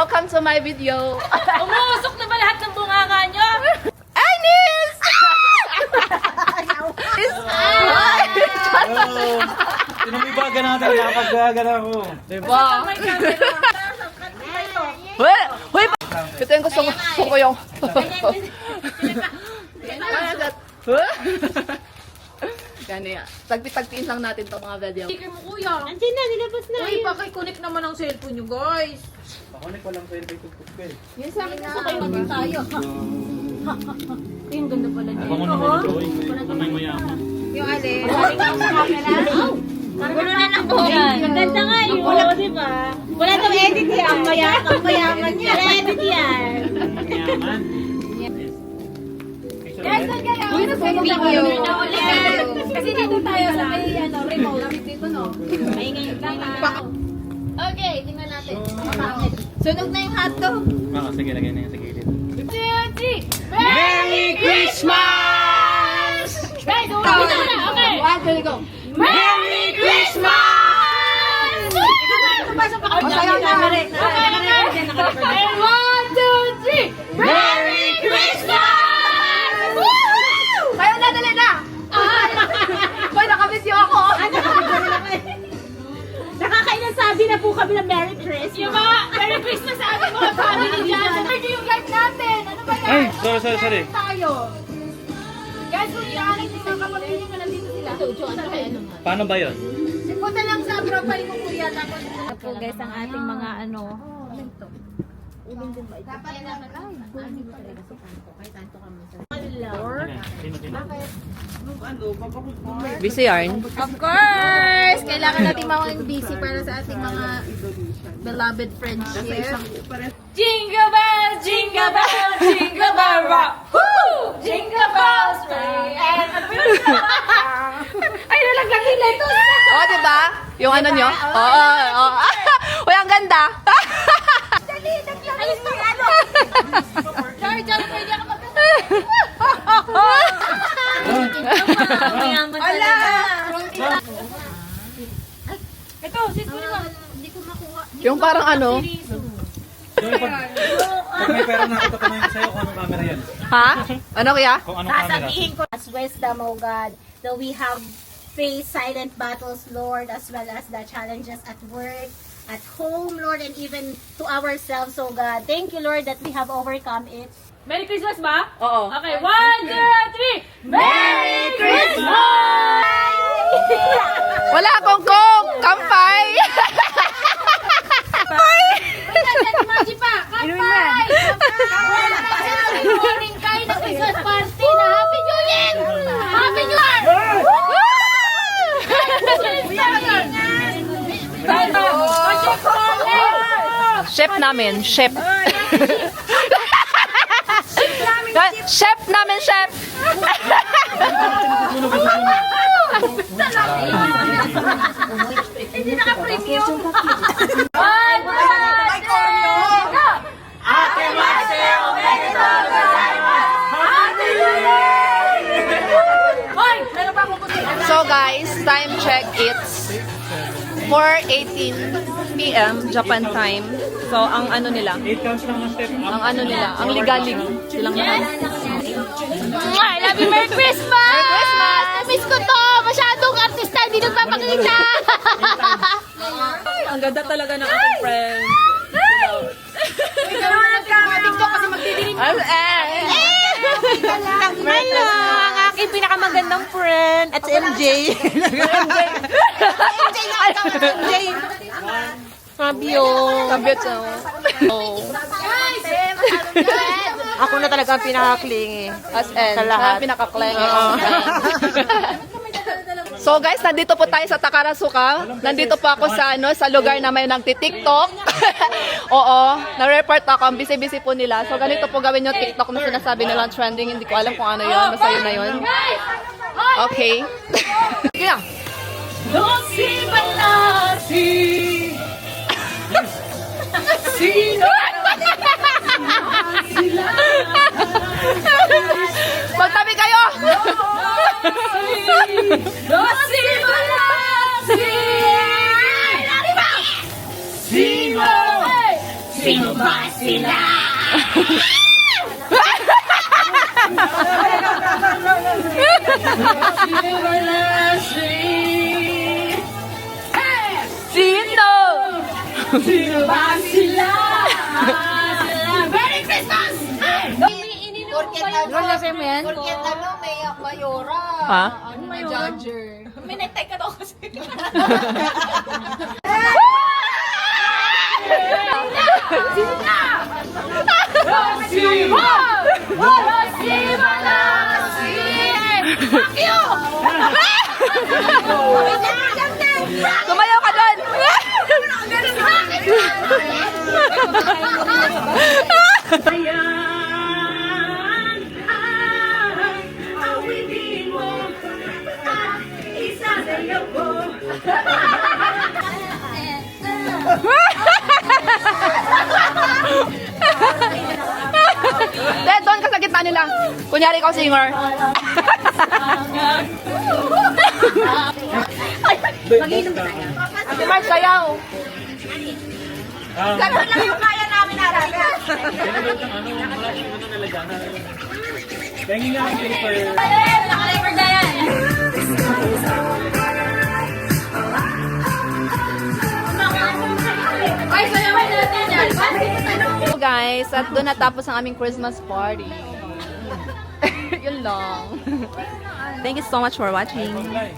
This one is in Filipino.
Welcome to my video. Umusok na ba lahat ng bunganga nyo? Anis! Tinumibagan natin, nakapagbagan ako. Diba? May camera. Hoy! Ito yung gusto ko yung... Gani, tagpi-tagpiin lang natin itong mga video. Sticker mo kuya. Andiyan na, nilabas na. Uy, pakiconnect naman ang cellphone nyo guys. Pakunik walang pwede tugtog ko eh. Yan sa akin na. Kayo naman tayo. Yung ganda pala niya. Ako naman ito eh. Kamay mayaman. Yung alin. Gulo na ng buhay. Maganda nga yun. Di ba? Wala daw edit yan. Ang mayaman yan. Wala edit yan. Mayaman. Guys, doon kayo. Video. Kasi dito tayo sa may remote. Dito no. Maingay lang. Okay, tingnan natin. Sunog na yung hotdog. Sige, lagay na yan sa gilid. Merry Christmas! Guys, okay. One, go. Merry Christmas! Pasok ako dyan. Okay. And 1, 2, 3. Merry Christmas! Kayo na, dali na! Hoy, nakabisyo ako! Nakakailan sabi na po kami na Merry Christmas. Yung mga Merry Christmas sa ating mga family dyan. Sabi yung guys natin. Ano ba yan? Ay, sorry. Tayo. Guys, kung inaanak yung mga kapatid nyo, nandito sila. Paano ba yun? Punta lang sa profile ko kuya. Tapos po guys ang ating mga ano. Dapat naman Busy yarn. Of course! Kailangan natin mawang busy para sa ating mga beloved friendship. Jingle bells, jingle bells, jingle bell rock. Woo! Jingle bells ring and a Ay, nalaglag nila ito! Oh, diba? Yung ano nyo? Oo. Uy, ang ganda! Dali, naglag alis na ano! Sorry, pwede ako Mayaman Ala! Ito, sis mo naman. Hindi ko makuha. Yung parang ano? Pag may pera na ako, tatanungin ko sa'yo kung anong camera yan. Ha? Ano kaya? Kung anong camera. Sasabihin ko as wisdom, O God, that we have faced silent battles, Lord, as well as the challenges at work, at home, Lord, and even to ourselves, O God. Thank you, Lord, that we have overcome it. Merry Christmas ba? Oo. Okay, 1, 2, 3. Merry Christmas! Wala akong kong! Kampay! Magic pa! Kampay! Good morning kayo ng Christmas party na Happy New Year! Happy New Year! Chef namin, chef. Chef namin, chef. Hindi naka-preview! So guys, time check, it's 4:18 p.m. Japan time. So ang ano nila, 8 counts lang ang step. ang ligalig silang lahat. I love you, Merry Christmas! Merry Christmas! Miss ko to! Masyadong artista, hindi nagpapakita! Ang ganda talaga ng ating friend. TikTok kasi magdidilim. Hello, ang aking pinakamagandang friend at si MJ. MJ. Fabio. Kabit sa Ako na talaga ang pinaka-clingy. As in, Sa lahat. pinaka-clang. So guys, nandito po tayo sa Takarasuka. Nandito po ako sa sa lugar na may nagti-TikTok. Oo, na-report ako. Ang busy-busy po nila. So ganito po gawin yung TikTok na sinasabi nilang trending. Hindi ko alam kung ano yun. Basta yun na yun. Okay. Sige na. Dosi Balasi! Sino? Magtabi kayo! Dosi Balasi! Sino? Sino ba sila? Sino? Sino ba sila? Merry Christmas! Porket ano, may mayora. Ha? Ano, may judger. May necktie ka daw kasi. Sumayaw ka doon! Dahil doon ka sa gitna nila. Kunyari ikaw singer. Si Mark, sayaw. Ganun lang yung kaya namin araga. Kaya nga ang paper. Naka-record na yan. Ay, sayawan natin yan. So guys, at doon natapos ang aming Christmas party. Yun lang. Thank you so much for watching. Bye.